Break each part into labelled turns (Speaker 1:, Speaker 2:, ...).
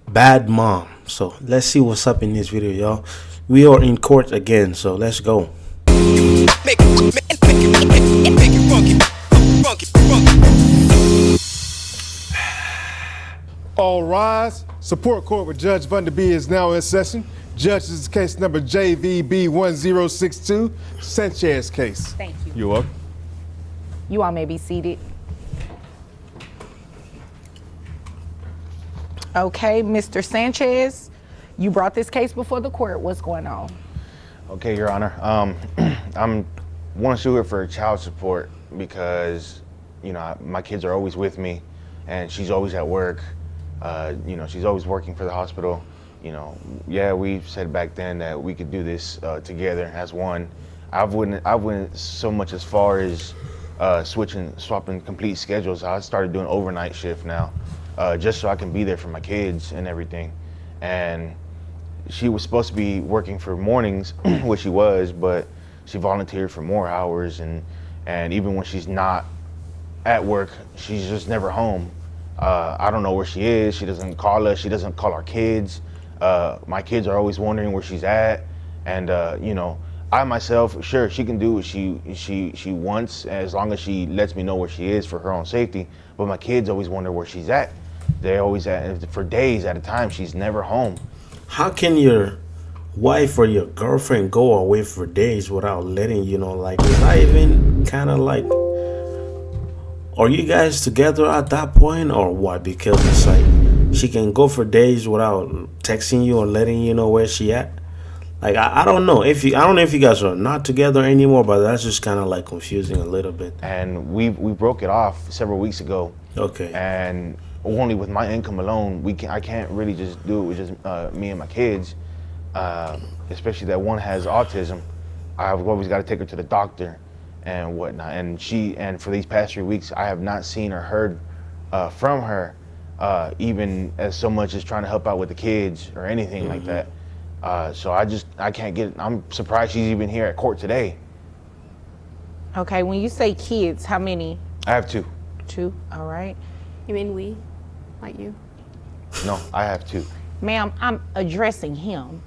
Speaker 1: bad mom. So let's see what's up in this video, y'all. We are in court again, so let's go.
Speaker 2: All rise. Support court with Judge Vanderby is now in session. Judge, this is case number JVB 1062, Sanchez case.
Speaker 3: Thank you.
Speaker 2: You're welcome.
Speaker 3: You all may be seated. Okay, Mr. Sanchez, you brought this case before the court. What's going on?
Speaker 4: Okay, Your Honor. I'm want to sue her for child support because, my kids are always with me, and she's always at work. She's always working for the hospital. We said back then that we could do this together as one. I went so much as far as swapping complete schedules. I started doing overnight shift now, just so I can be there for my kids and everything. And she was supposed to be working for mornings, which she was, but she volunteered for more hours. And even when she's not at work, she's just never home. I don't know where she is. She doesn't call us. She doesn't call our kids. My kids are always wondering where she's at. And, I myself, sure, she can do what she wants as long as she lets me know where she is for her own safety. But my kids always wonder where she's at. They're always for days at a time. She's never home.
Speaker 1: How can your wife or your girlfriend go away for days without letting you know? Like, is that even kind of like, are you guys together at that point or what? Because it's like she can go for days without texting you or letting you know where she at. Like, I don't know if I don't know if you guys are not together anymore, but that's just kind of like confusing a little bit.
Speaker 4: And we broke it off several weeks ago.
Speaker 1: Okay.
Speaker 4: And only with my income alone, I can't really just do it with just me and my kids, especially that one has autism. I've always got to take her to the doctor and whatnot. And for these past 3 weeks, I have not seen or heard from her, even as so much as trying to help out with the kids or anything like that. So I can't get. I'm surprised she's even here at court today.
Speaker 3: Okay, when you say kids, how many?
Speaker 4: I have two.
Speaker 3: Two, all right.
Speaker 5: You mean we? Like you?
Speaker 4: No, I have two.
Speaker 3: Ma'am, I'm addressing him.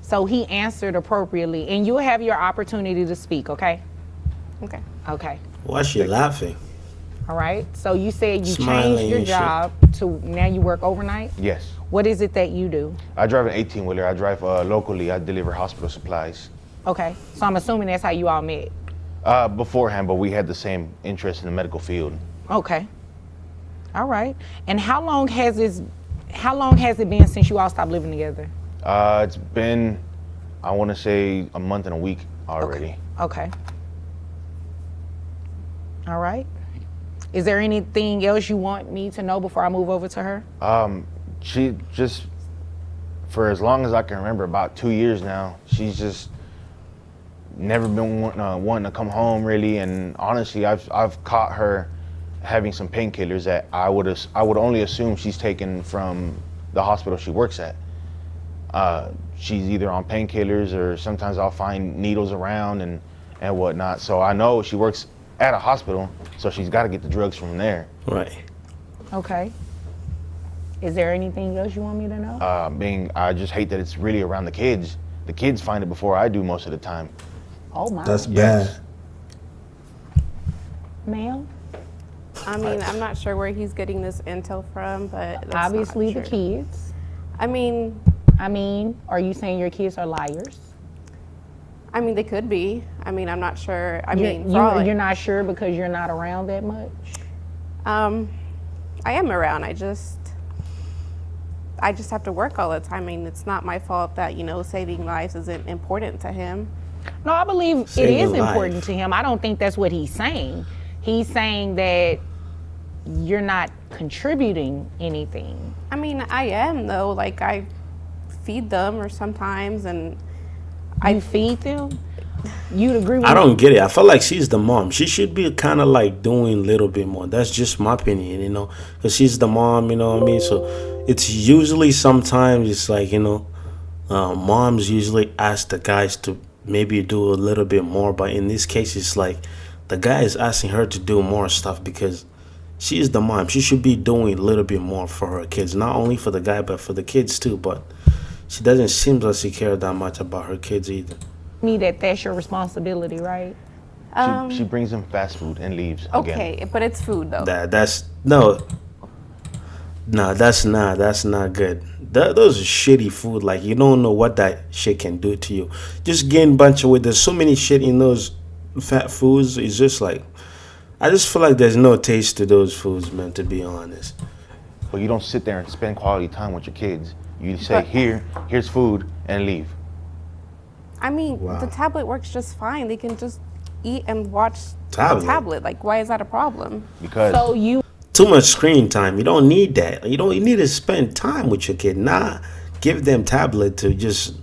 Speaker 3: So he answered appropriately, and you'll have your opportunity to speak, okay?
Speaker 5: Okay.
Speaker 3: Okay.
Speaker 1: Why is she laughing?
Speaker 3: All right. So you said you
Speaker 1: Smiling
Speaker 3: changed your
Speaker 1: and shit.
Speaker 3: job to now you work overnight?
Speaker 4: Yes.
Speaker 3: What is it that you do?
Speaker 4: I drive an 18-wheeler. I drive locally. I deliver hospital supplies.
Speaker 3: Okay. So I'm assuming that's how you all met.
Speaker 4: Beforehand, but we had the same interest in the medical field.
Speaker 3: Okay. All right. And how long has it been since you all stopped living together?
Speaker 4: It's been, I want to say, a month and a week already.
Speaker 3: Okay. All right. Is there anything else you want me to know before I move over to her?
Speaker 4: She just, for as long as I can remember, about 2 years now, she's just never been wanting to come home really. And honestly, I've caught her having some painkillers that I would only assume she's taken from the hospital she works at. She's either on painkillers or sometimes I'll find needles around and whatnot. So I know she works at a hospital, so she's got to get the drugs from there.
Speaker 1: Right.
Speaker 3: Okay. Is there anything else you want me to know?
Speaker 4: I just hate that it's really around the kids. The kids find it before I do most of the time.
Speaker 3: Oh my.
Speaker 1: That's
Speaker 4: Yes.
Speaker 1: bad.
Speaker 3: Ma'am?
Speaker 5: I mean, I'm not sure where he's getting this intel from, but that's
Speaker 3: Obviously
Speaker 5: not
Speaker 3: the
Speaker 5: true.
Speaker 3: kids.
Speaker 5: I mean,
Speaker 3: Are you saying your kids are liars?
Speaker 5: they could be. I'm not sure.
Speaker 3: You're not sure because you're not around that much?
Speaker 5: I am around. I just have to work all the time. It's not my fault that, saving lives isn't important to him.
Speaker 3: No, I believe it
Speaker 1: Saving
Speaker 3: is
Speaker 1: life.
Speaker 3: important to him. I don't think that's what he's saying. He's saying that you're not contributing anything.
Speaker 5: I am though. Like I feed them or sometimes, and
Speaker 3: You feed them? You'd agree with
Speaker 1: I
Speaker 3: me?
Speaker 1: don't get it. I feel like she's the mom. She should be kind of like doing a little bit more. That's just my opinion, because she's the mom, you know what I mean? So it's usually sometimes it's like, moms usually ask the guys to maybe do a little bit more. But in this case, it's like the guy is asking her to do more stuff because she's the mom. She should be doing a little bit more for her kids, not only for the guy, but for the kids too. But she doesn't seem like she cares that much about her kids either.
Speaker 3: Me that's your responsibility, right?
Speaker 4: She brings them fast food and leaves again.
Speaker 5: Okay, but it's food though.
Speaker 1: That's that's not good. Those are shitty food. Like, you don't know what that shit can do to you. Just gain bunch of weight. There's so many shit in those fat foods. It's just like, I just feel like there's no taste to those foods, man, to be honest.
Speaker 4: But you don't sit there and spend quality time with your kids. You say, here's food, and leave.
Speaker 5: I mean,
Speaker 1: Wow.
Speaker 5: the tablet works just fine. They can just eat and watch
Speaker 1: Tablet.
Speaker 5: the tablet. Like, why is that a problem?
Speaker 4: Because
Speaker 3: So you
Speaker 1: Too much screen time. You don't need that. You need to spend time with your kid. Nah, give them tablet to just,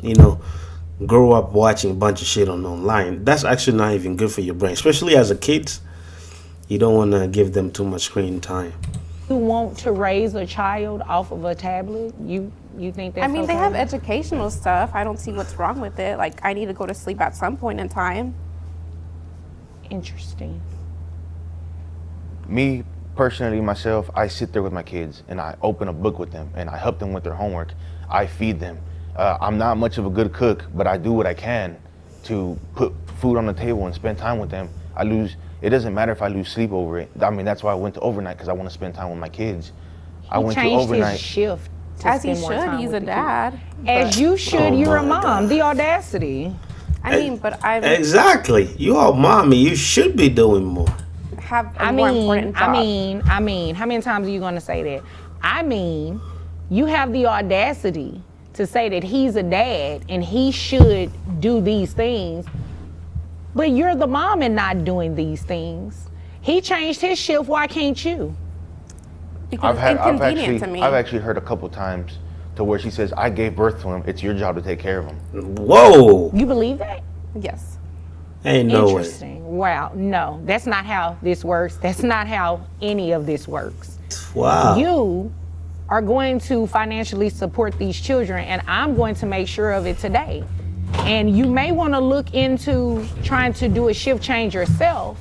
Speaker 1: grow up watching a bunch of shit online. That's actually not even good for your brain, especially as a kid. You don't want to give them too much screen time.
Speaker 3: want to raise a child off of a tablet, you think that's
Speaker 5: I mean,
Speaker 3: okay?
Speaker 5: they have educational stuff. I don't see what's wrong with it. Like, I need to go to sleep at some point in time.
Speaker 3: Interesting.
Speaker 4: me personally, myself, I sit there with my kids and I open a book with them and I help them with their homework. I feed them. I'm not much of a good cook, but I do what I can to put food on the table and spend time with them. It doesn't matter if I lose sleep over it. I mean, that's why I went to overnight, because I want to spend time with my kids. I went to
Speaker 3: Changed
Speaker 4: overnight.
Speaker 3: his shift to
Speaker 5: As he
Speaker 3: spend more
Speaker 5: should.
Speaker 3: time
Speaker 5: He's
Speaker 3: with
Speaker 5: a
Speaker 3: the kids.
Speaker 5: dad.
Speaker 3: As
Speaker 5: but-
Speaker 3: you should.
Speaker 1: Oh
Speaker 3: You're a
Speaker 1: my
Speaker 3: mom.
Speaker 1: God.
Speaker 3: The audacity.
Speaker 5: I mean, but I
Speaker 1: Exactly. You are mommy. You should be doing more.
Speaker 5: have a more important job.
Speaker 3: I mean, how many times are you going to say that? I mean, you have the audacity to say that he's a dad and he should do these things, but you're the mom and not doing these things. He changed his shift. Why can't you?
Speaker 5: Because it's inconvenient to me.
Speaker 4: I've actually heard a couple times to where she says, I gave birth to him. It's your job to take care of him.
Speaker 1: Whoa.
Speaker 3: You believe that?
Speaker 5: Yes.
Speaker 1: Ain't no way.
Speaker 3: Interesting. Wow. No, that's not how this works. That's not how any of this works.
Speaker 1: Wow.
Speaker 3: You are going to financially support these children, and I'm going to make sure of it today. And you may want to look into trying to do a shift change yourself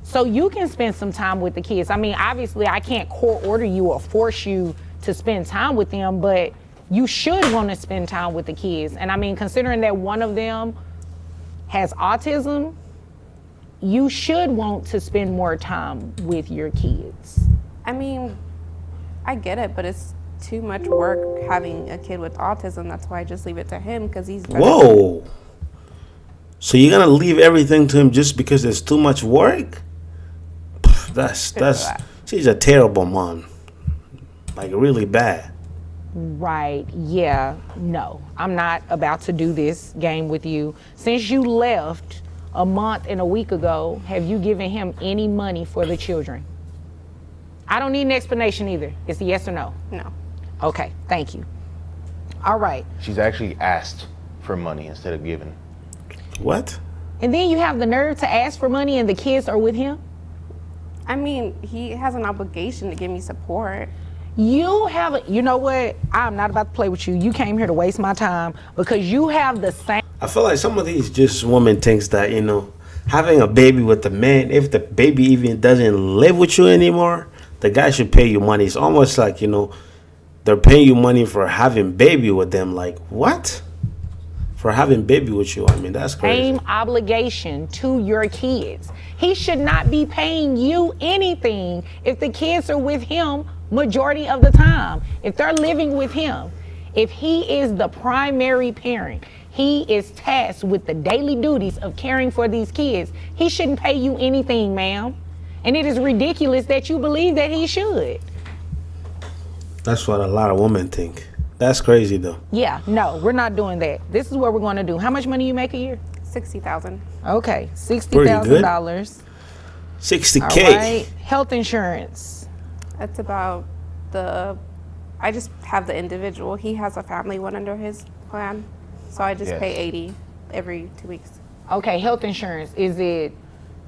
Speaker 3: so you can spend some time with the kids. I mean, obviously, I can't court order you or force you to spend time with them, but you should want to spend time with the kids. And I mean, considering that one of them has autism, you should want to spend more time with your kids.
Speaker 5: I mean, I get it, but it's too much work having a kid with autism. That's why I just leave it to him, because he's better.
Speaker 1: Whoa. So you're gonna leave everything to him just because there's too much work? That's she's a terrible mom. Like, really bad.
Speaker 3: Right, yeah, no. I'm not about to do this game with you. Since you left a month and a week ago, have you given him any money for the children? I don't need an explanation either. It's a yes or no.
Speaker 5: No.
Speaker 3: Okay, thank you. All right.
Speaker 4: She's actually asked for money instead of giving.
Speaker 1: What?
Speaker 3: And then you have the nerve to ask for money and the kids are with him?
Speaker 5: I mean, he has an obligation to give me support.
Speaker 3: You know what? I'm not about to play with you. You came here to waste my time because you have the same.
Speaker 1: I feel like some of these just women thinks that, having a baby with the man, if the baby even doesn't live with you anymore, the guy should pay you money. It's almost like, they're paying you money for having baby with them. Like, what? For having baby with you? I mean, that's crazy.
Speaker 3: Same obligation to your kids. He should not be paying you anything if the kids are with him majority of the time. If they're living with him, if he is the primary parent, he is tasked with the daily duties of caring for these kids. He shouldn't pay you anything, ma'am. And it is ridiculous that you believe that he should.
Speaker 1: That's what a lot of women think. That's crazy, though.
Speaker 3: Yeah, no, we're not doing that. This is what we're going to do. How much money you make a year?
Speaker 5: 60,000.
Speaker 3: Okay, $60,000.
Speaker 1: 60K.
Speaker 3: All right. Health insurance.
Speaker 5: That's about I just have the individual. He has a family one under his plan. So I just
Speaker 4: Yes.
Speaker 5: pay 80 every 2 weeks.
Speaker 3: Okay, health insurance. Is it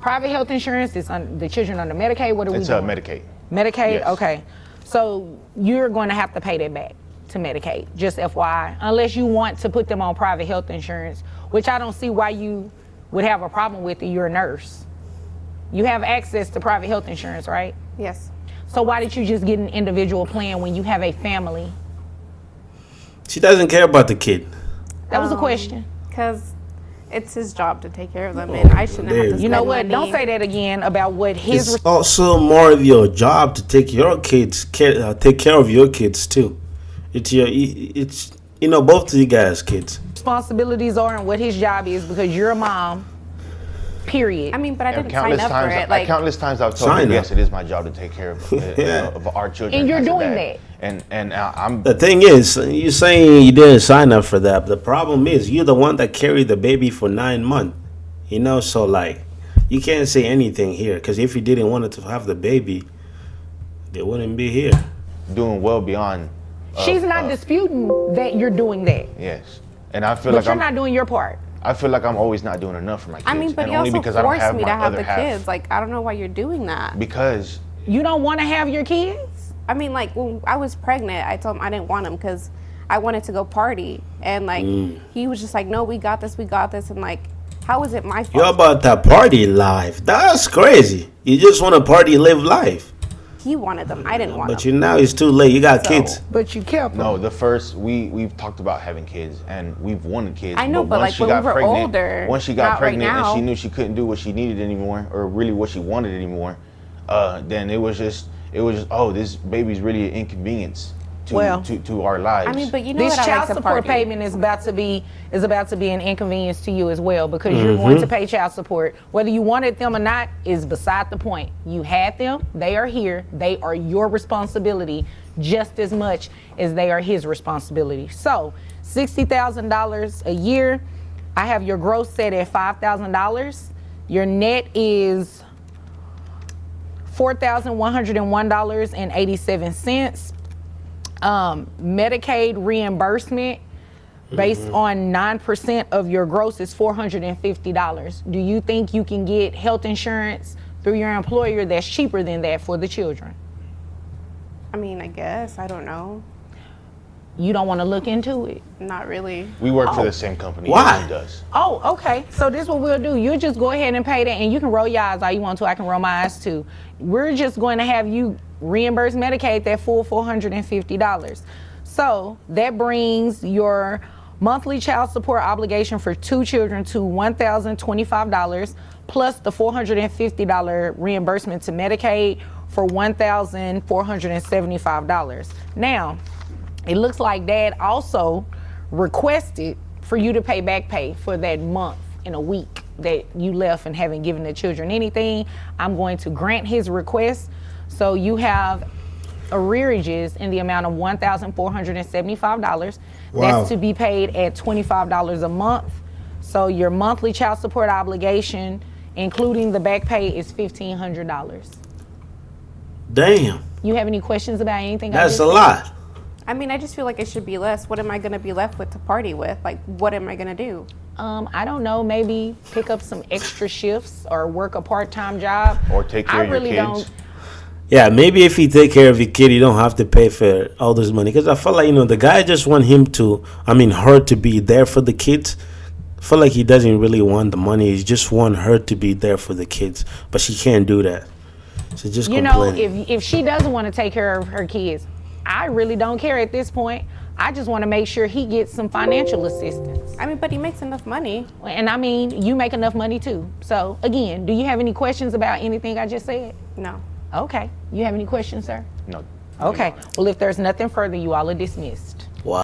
Speaker 3: private health insurance? Is the children under Medicaid? What are we
Speaker 4: It's
Speaker 3: doing?
Speaker 4: Medicaid.
Speaker 3: Medicaid?
Speaker 4: Yes.
Speaker 3: Okay. So you're going to have to pay that back to Medicaid, just FYI, unless you want to put them on private health insurance, which I don't see why you would have a problem with it. You're a nurse. You have access to private health insurance, right?
Speaker 5: Yes.
Speaker 3: So why did you just get an individual plan when you have a family?
Speaker 1: She doesn't care about the kid.
Speaker 3: That was a question.
Speaker 5: Because it's his job to take care of them, and I shouldn't have to spend
Speaker 3: You know what?
Speaker 5: money.
Speaker 3: Don't say that again about what his.
Speaker 1: It's also more of your job to take your kids, take care of your kids too. It's both of you guys' kids.
Speaker 3: responsibilities are and what his job is because you're a mom. Period.
Speaker 5: I mean, but I
Speaker 4: And
Speaker 5: didn't sign up for it. Like,
Speaker 4: countless times I've told
Speaker 1: Sign
Speaker 4: him,
Speaker 1: up.
Speaker 4: yes, it is my job to take care of our children.
Speaker 3: And you're
Speaker 4: as a
Speaker 3: doing
Speaker 4: dad. And I'm
Speaker 1: The thing is, you're saying you didn't sign up for that. The problem is, you're the one that carried the baby for 9 months. So like, you can't say anything here because if you didn't want to have the baby, they wouldn't be here.
Speaker 4: doing well beyond.
Speaker 3: She's not disputing that you're doing that,
Speaker 4: Yes, and I feel
Speaker 3: but
Speaker 4: like
Speaker 3: you're
Speaker 4: I'm.
Speaker 3: not doing your part.
Speaker 4: I feel like I'm always not doing enough for my kids.
Speaker 5: I mean, but
Speaker 4: and
Speaker 5: you
Speaker 4: only
Speaker 5: also
Speaker 4: because I don't
Speaker 5: forced
Speaker 4: have
Speaker 5: me
Speaker 4: my
Speaker 5: to have
Speaker 4: other
Speaker 5: the
Speaker 4: half.
Speaker 5: kids. Like, I don't know why you're doing that.
Speaker 4: Because
Speaker 3: You don't want to have your kids?
Speaker 5: I mean, like, when I was pregnant, I told him I didn't want him because I wanted to go party. And, like, he was just like, no, we got this. And, like, how is it my fault?
Speaker 1: You're about that party life. That's crazy. You just want to party, live life.
Speaker 5: He wanted them. I didn't want
Speaker 1: But
Speaker 5: them.
Speaker 1: now it's too late. You got kids.
Speaker 3: But you kept them.
Speaker 4: no, the first we've talked about having kids and we've wanted kids.
Speaker 5: I know, but,
Speaker 4: once
Speaker 5: like,
Speaker 4: she
Speaker 5: when
Speaker 4: got
Speaker 5: we were
Speaker 4: pregnant,
Speaker 5: older,
Speaker 4: once she got
Speaker 5: not right
Speaker 4: pregnant and
Speaker 5: now.
Speaker 4: she knew she couldn't do what she needed anymore, or really what she wanted anymore, then it was just oh, this baby's really an inconvenience to our lives.
Speaker 5: I mean, but you know
Speaker 3: This
Speaker 5: that I
Speaker 3: child
Speaker 5: like to
Speaker 3: support
Speaker 5: party.
Speaker 3: payment is about to be an inconvenience to you as well because you're going to pay child support. Whether you wanted them or not is beside the point. You had them, they are here, they are your responsibility just as much as they are his responsibility. So $60,000 a year. I have your gross set at $5,000. Your net is $4,101.87. Medicaid reimbursement based on 9% of your gross is $450. Do you think you can get health insurance through your employer that's cheaper than that for the children?
Speaker 5: I mean, I guess. I don't know.
Speaker 3: You don't want to look into it?
Speaker 5: Not really.
Speaker 4: we work for the same company.
Speaker 1: Why?
Speaker 4: Everyone does.
Speaker 3: Oh, okay. So this is what we'll do. You just go ahead and pay that, and you can roll your eyes all you want to. I can roll my eyes too. We're just going to have you reimburse Medicaid that full $450. So that brings your monthly child support obligation for 2 children to $1,025 plus the $450 reimbursement to Medicaid for $1,475. Now, it looks like Dad also requested for you to pay back pay for that month and a week that you left and haven't given the children anything. I'm going to grant his request. So you have arrearages in the amount of $1,475.
Speaker 1: Wow.
Speaker 3: That's to be paid at $25 a month. So your monthly child support obligation, including the back pay, is $1,500.
Speaker 1: Damn.
Speaker 3: You have any questions about anything? I
Speaker 1: That's
Speaker 3: just
Speaker 1: a
Speaker 3: said?
Speaker 1: lot.
Speaker 5: I mean, I just feel like it should be less. What am I going to be left with to party with? Like, what am I going to do?
Speaker 3: I don't know, maybe pick up some extra shifts or work a part-time job.
Speaker 4: Or take care
Speaker 3: I
Speaker 4: of your
Speaker 3: really
Speaker 4: kids.
Speaker 3: don't.
Speaker 1: Yeah, maybe if you take care of your kid, you don't have to pay for all this money. Because I feel like, the guy just want her to be there for the kids. I feel like he doesn't really want the money. He just want her to be there for the kids. But she can't do that. So just
Speaker 3: You know,
Speaker 1: complain.
Speaker 3: if she doesn't want to take care of her kids, I really don't care at this point. I just want to make sure he gets some financial assistance.
Speaker 5: I mean, but he makes enough money.
Speaker 3: And I mean, you make enough money too. So again, do you have any questions about anything I just said?
Speaker 5: No.
Speaker 3: Okay. You have any questions, sir?
Speaker 4: No.
Speaker 3: Okay. Well, if there's nothing further, you all are dismissed.